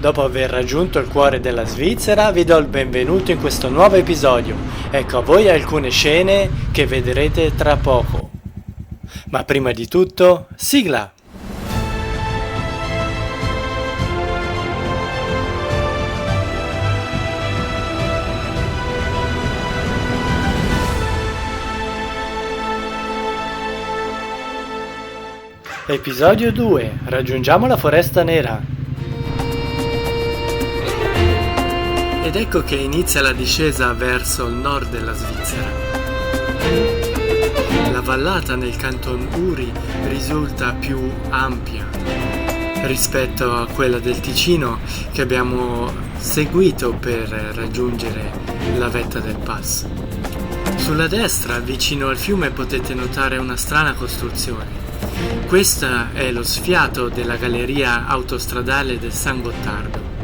Dopo aver raggiunto il cuore della Svizzera, vi do il benvenuto in questo nuovo episodio. Ecco a voi alcune scene che vedrete tra poco. Ma prima di tutto, sigla! Episodio 2. Raggiungiamo la Foresta Nera. Ed ecco che inizia la discesa verso il nord della Svizzera. La vallata nel canton Uri risulta più ampia rispetto a quella del Ticino che abbiamo seguito per raggiungere la vetta del Pass. Sulla destra, vicino al fiume, potete notare una strana costruzione. Questo è lo sfiato della galleria autostradale del San Gottardo.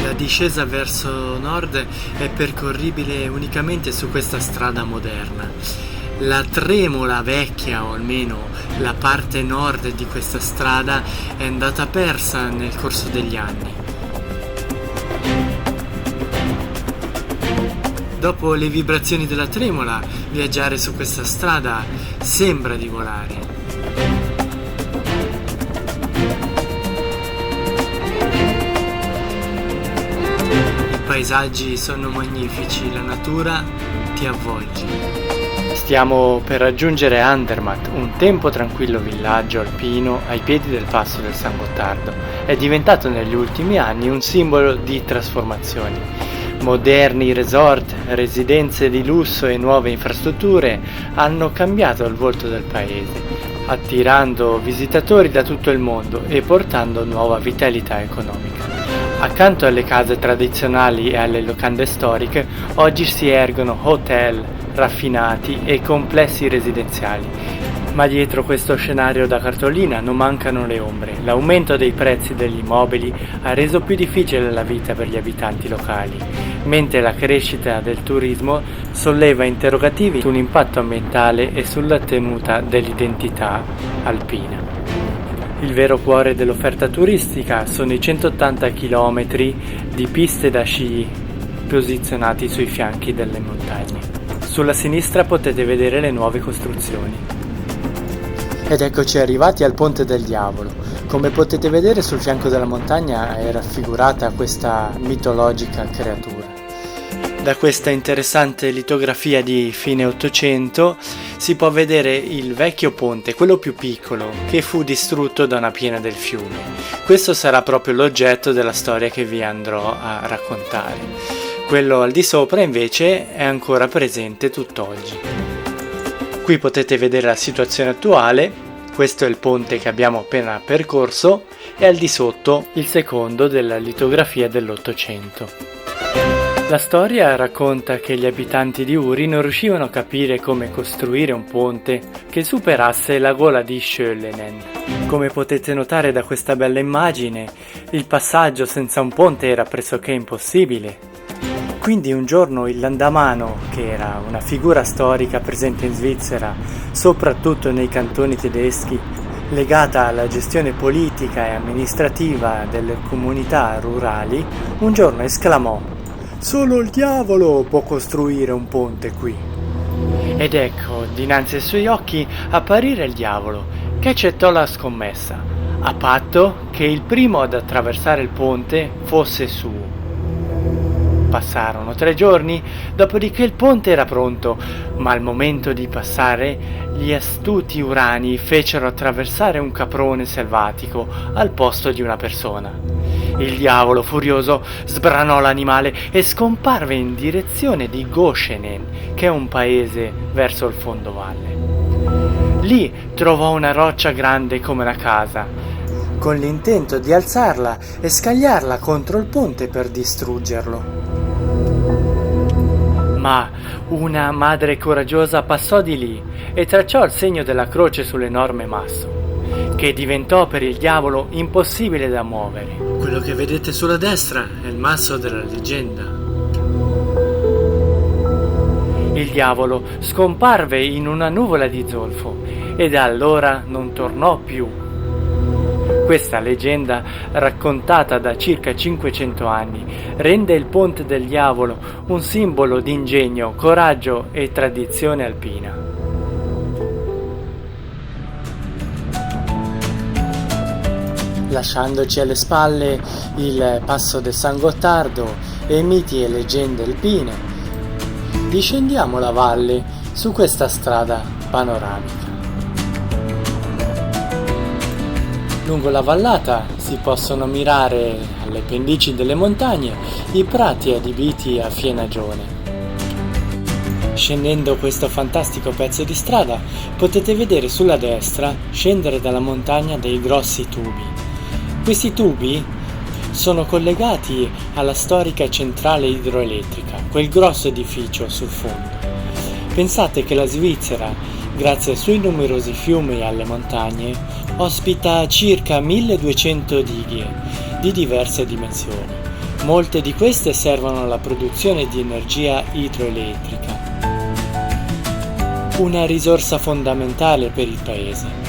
La discesa verso nord è percorribile unicamente su questa strada moderna. La Tremola vecchia, o almeno la parte nord di questa strada, è andata persa nel corso degli anni. Dopo le vibrazioni della tremola, viaggiare su questa strada sembra di volare. I paesaggi sono magnifici, la natura ti avvolge. Stiamo per raggiungere Andermatt, un tempo tranquillo villaggio alpino ai piedi del passo del San Gottardo. È diventato negli ultimi anni un simbolo di trasformazioni. Moderni resort, residenze di lusso e nuove infrastrutture hanno cambiato il volto del paese, attirando visitatori da tutto il mondo e portando nuova vitalità economica. Accanto alle case tradizionali e alle locande storiche, oggi si ergono hotel raffinati e complessi residenziali. Ma dietro questo scenario da cartolina non mancano le ombre. L'aumento dei prezzi degli immobili ha reso più difficile la vita per gli abitanti locali, mentre la crescita del turismo solleva interrogativi sull'impatto ambientale e sulla tenuta dell'identità alpina. Il vero cuore dell'offerta turistica sono i 180 km di piste da sci posizionati sui fianchi delle montagne. Sulla sinistra potete vedere le nuove costruzioni. Ed eccoci arrivati al Ponte del Diavolo. Come potete vedere, sul fianco della montagna è raffigurata questa mitologica creatura. Da questa interessante litografia di fine Ottocento si può vedere il vecchio ponte, quello più piccolo, che fu distrutto da una piena del fiume. Questo sarà proprio l'oggetto della storia che vi andrò a raccontare. Quello al di sopra invece è ancora presente tutt'oggi. Qui potete vedere la situazione attuale, questo è il ponte che abbiamo appena percorso e al di sotto il secondo della litografia dell'Ottocento. La storia racconta che gli abitanti di Uri non riuscivano a capire come costruire un ponte che superasse la gola di Schöllenen. Come potete notare da questa bella immagine, il passaggio senza un ponte era pressoché impossibile. Quindi un giorno il Landamano, che era una figura storica presente in Svizzera, soprattutto nei cantoni tedeschi, legata alla gestione politica e amministrativa delle comunità rurali, un giorno esclamò: «Solo il diavolo può costruire un ponte qui». Ed ecco, dinanzi ai suoi occhi apparire il diavolo, che accettò la scommessa, a patto che il primo ad attraversare il ponte fosse suo. Passarono 3 giorni, dopodiché il ponte era pronto, ma al momento di passare gli astuti urani fecero attraversare un caprone selvatico al posto di una persona. Il diavolo, furioso, sbranò l'animale e scomparve in direzione di Goschenen, che è un paese verso il fondovalle. Lì trovò una roccia grande come una casa, con l'intento di alzarla e scagliarla contro il ponte per distruggerlo. Ma una madre coraggiosa passò di lì e tracciò il segno della croce sull'enorme masso, che diventò per il diavolo impossibile da muovere. Quello che vedete sulla destra è il masso della leggenda. Il diavolo scomparve in una nuvola di zolfo e da allora non tornò più. Questa leggenda, raccontata da circa 500 anni, rende il Ponte del Diavolo un simbolo di ingegno, coraggio e tradizione alpina. Lasciandoci alle spalle il Passo del San Gottardo e miti e leggende alpine, discendiamo la valle su questa strada panoramica. Lungo la vallata si possono ammirare alle pendici delle montagne i prati adibiti a fienagione. Scendendo questo fantastico pezzo di strada potete vedere sulla destra scendere dalla montagna dei grossi tubi. Questi tubi sono collegati alla storica centrale idroelettrica, quel grosso edificio sul fondo. Pensate che la Svizzera, grazie ai suoi numerosi fiumi e alle montagne, ospita circa 1200 dighe di diverse dimensioni. Molte di queste servono alla produzione di energia idroelettrica, una risorsa fondamentale per il paese.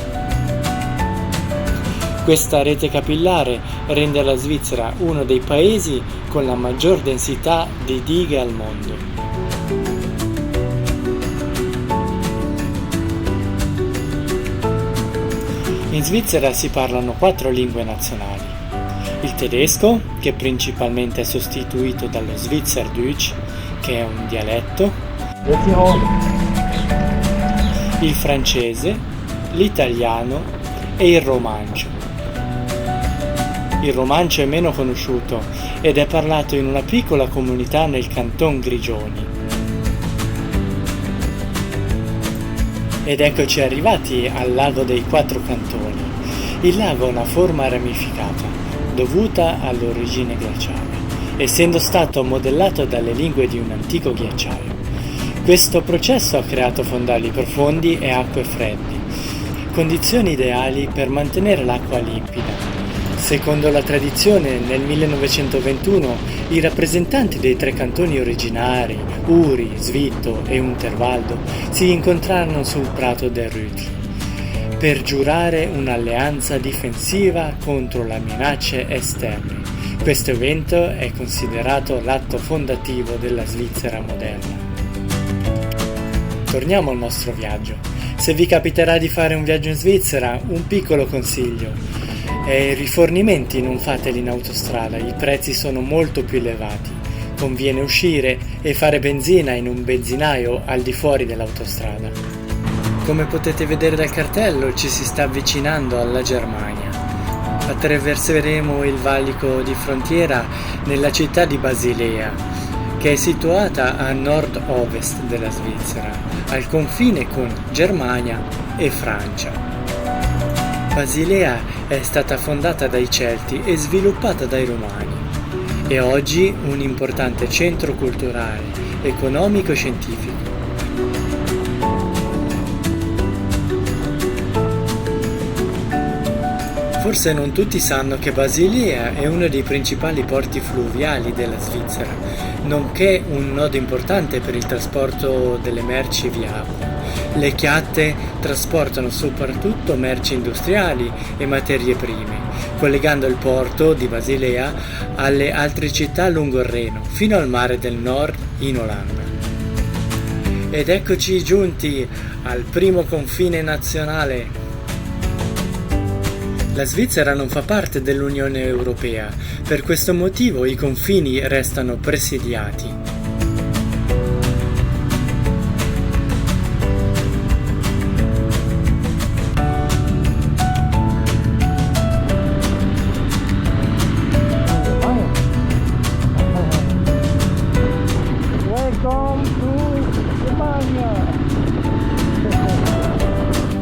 Questa rete capillare rende la Svizzera uno dei paesi con la maggior densità di dighe al mondo. In Svizzera si parlano 4 lingue nazionali: il tedesco, che principalmente è sostituito dallo Schweizerdeutsch, che è un dialetto, il francese, l'italiano e il romancio. Il romancio è meno conosciuto ed è parlato in una piccola comunità nel canton Grigioni. Ed eccoci arrivati al lago dei 4 cantoni. Il lago ha una forma ramificata, dovuta all'origine glaciale, essendo stato modellato dalle lingue di un antico ghiacciaio. Questo processo ha creato fondali profondi e acque fredde, condizioni ideali per mantenere l'acqua limpida. Secondo la tradizione, nel 1921 i rappresentanti dei 3 cantoni originari, Uri, Svitto e Unterwaldo, si incontrarono sul prato del Rütli per giurare un'alleanza difensiva contro le minacce esterne. Questo evento è considerato l'atto fondativo della Svizzera moderna. Torniamo al nostro viaggio. Se vi capiterà di fare un viaggio in Svizzera, un piccolo consiglio: i rifornimenti non fateli in autostrada, i prezzi sono molto più elevati. Conviene uscire e fare benzina in un benzinaio al di fuori dell'autostrada. Come potete vedere dal cartello, ci si sta avvicinando alla Germania. Attraverseremo il valico di frontiera nella città di Basilea, che è situata a nord-ovest della Svizzera, al confine con Germania e Francia. Basilea è stata fondata dai Celti e sviluppata dai Romani. È oggi un importante centro culturale, economico e scientifico. Forse non tutti sanno che Basilea è uno dei principali porti fluviali della Svizzera, nonché un nodo importante per il trasporto delle merci via acqua. Le chiatte trasportano soprattutto merci industriali e materie prime, collegando il porto di Basilea alle altre città lungo il Reno, fino al mare del Nord in Olanda. Ed eccoci giunti al primo confine nazionale. La Svizzera non fa parte dell'Unione Europea, per questo motivo i confini restano presidiati.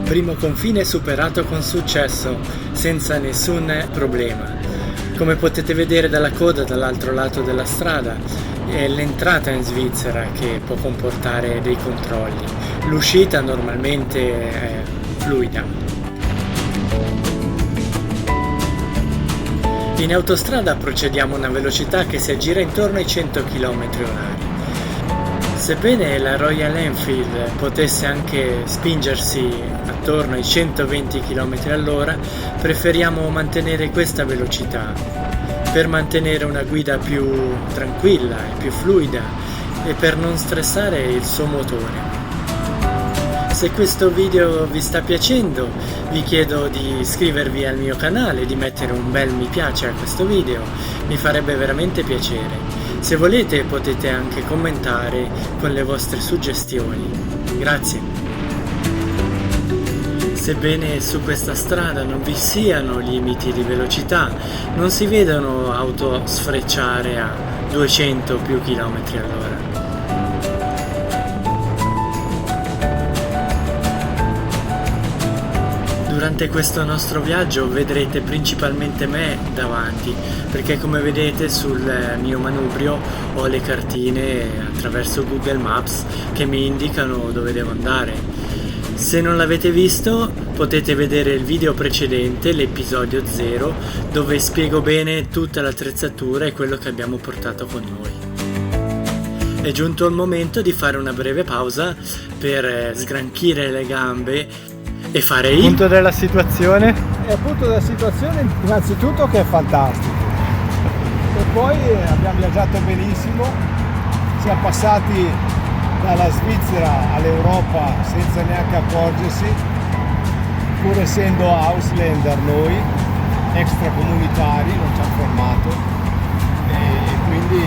Primo confine superato con successo, senza nessun problema. Come potete vedere dalla coda dall'altro lato della strada, è l'entrata in Svizzera che può comportare dei controlli. L'uscita normalmente è fluida. In autostrada procediamo a una velocità che si aggira intorno ai 100 km/h. Sebbene la Royal Enfield potesse anche spingersi a intorno ai 120 km all'ora, preferiamo mantenere questa velocità per mantenere una guida più tranquilla e più fluida e per non stressare il suo motore. Se questo video vi sta piacendo, vi chiedo di iscrivervi al mio canale, di mettere un bel mi piace a questo video, mi farebbe veramente piacere. Se volete potete anche commentare con le vostre suggestioni. Grazie. Sebbene su questa strada non vi siano limiti di velocità, non si vedono auto sfrecciare a 200 più km all'ora. Durante questo nostro viaggio vedrete principalmente me davanti, perché come vedete sul mio manubrio ho le cartine attraverso Google Maps che mi indicano dove devo andare. Se non l'avete visto potete vedere il video precedente, l'episodio 0, dove spiego bene tutta l'attrezzatura e quello che abbiamo portato con noi. È giunto il momento di fare una breve pausa per sgranchire le gambe e fare il punto della situazione. Il punto della situazione innanzitutto che è fantastico, e poi abbiamo viaggiato benissimo, siamo passati dalla Svizzera all'Europa senza neanche accorgersi, pur essendo Ausländer noi, extracomunitari, non ci hanno fermato, e quindi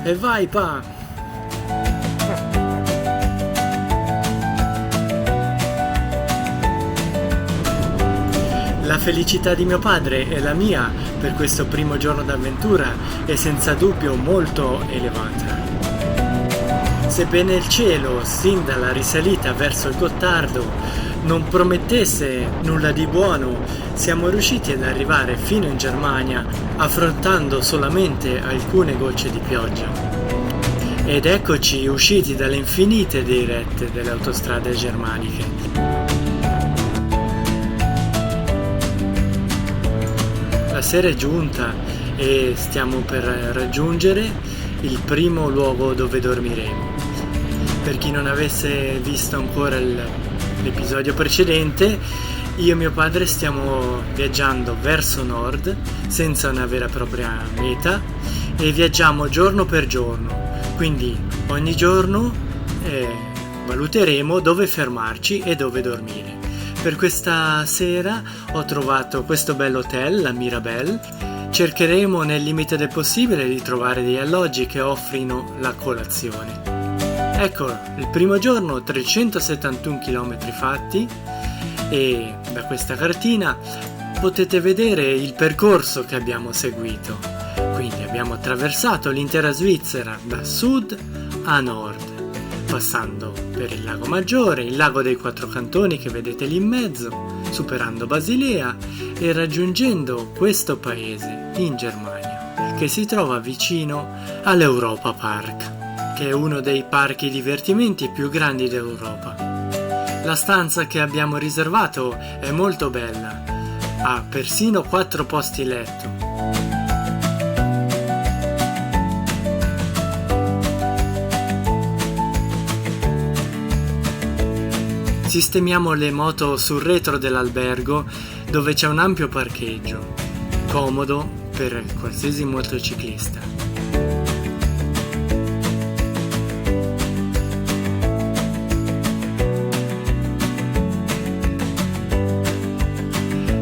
e vai pa! La felicità di mio padre e la mia per questo primo giorno d'avventura è senza dubbio molto elevata. Sebbene il cielo, sin dalla risalita verso il Gottardo, non promettesse nulla di buono, siamo riusciti ad arrivare fino in Germania affrontando solamente alcune gocce di pioggia. Ed eccoci usciti dalle infinite dirette delle autostrade germaniche. La sera è giunta e stiamo per raggiungere il primo luogo dove dormiremo. Per chi non avesse visto ancora l'episodio precedente, io e mio padre stiamo viaggiando verso nord senza una vera e propria meta e viaggiamo giorno per giorno, quindi ogni giorno valuteremo dove fermarci e dove dormire. Per questa sera ho trovato questo bell'hotel, la Mirabelle. Cercheremo nel limite del possibile di trovare degli alloggi che offrino la colazione. Ecco, il primo giorno 371 km fatti e da questa cartina potete vedere il percorso che abbiamo seguito. Quindi abbiamo attraversato l'intera Svizzera da sud a nord, passando per il lago Maggiore, il lago dei Quattro Cantoni che vedete lì in mezzo, superando Basilea e raggiungendo questo paese in Germania, che si trova vicino all'Europa Park, che è uno dei parchi divertimenti più grandi d'Europa. La stanza che abbiamo riservato è molto bella, ha persino 4 posti letto. Sistemiamo le moto sul retro dell'albergo dove c'è un ampio parcheggio, comodo per qualsiasi motociclista.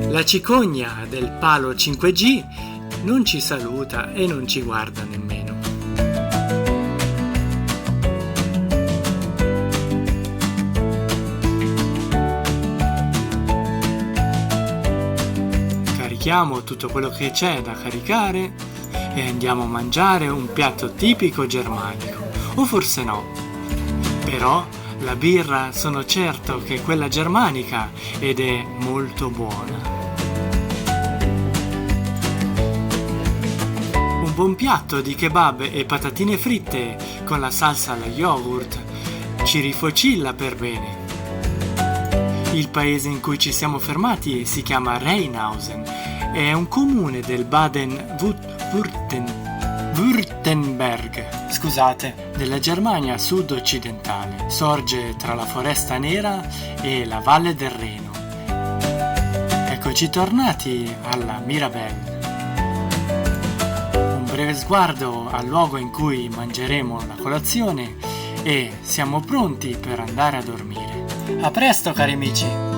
La cicogna del palo 5G non ci saluta e non ci guarda nemmeno. Carichiamo tutto quello che c'è da caricare e andiamo a mangiare un piatto tipico germanico, o forse no. Però la birra sono certo che è quella germanica ed è molto buona. Un buon piatto di kebab e patatine fritte con la salsa allo yogurt ci rifocilla per bene. Il paese in cui ci siamo fermati si chiama Rheinhausen, è un comune del Baden-Württemberg. scusate, della Germania sud-occidentale. Sorge tra la Foresta Nera e la Valle del Reno. Eccoci tornati alla Mirabelle. Un breve sguardo al luogo in cui mangeremo la colazione e siamo pronti per andare a dormire. A presto, cari amici!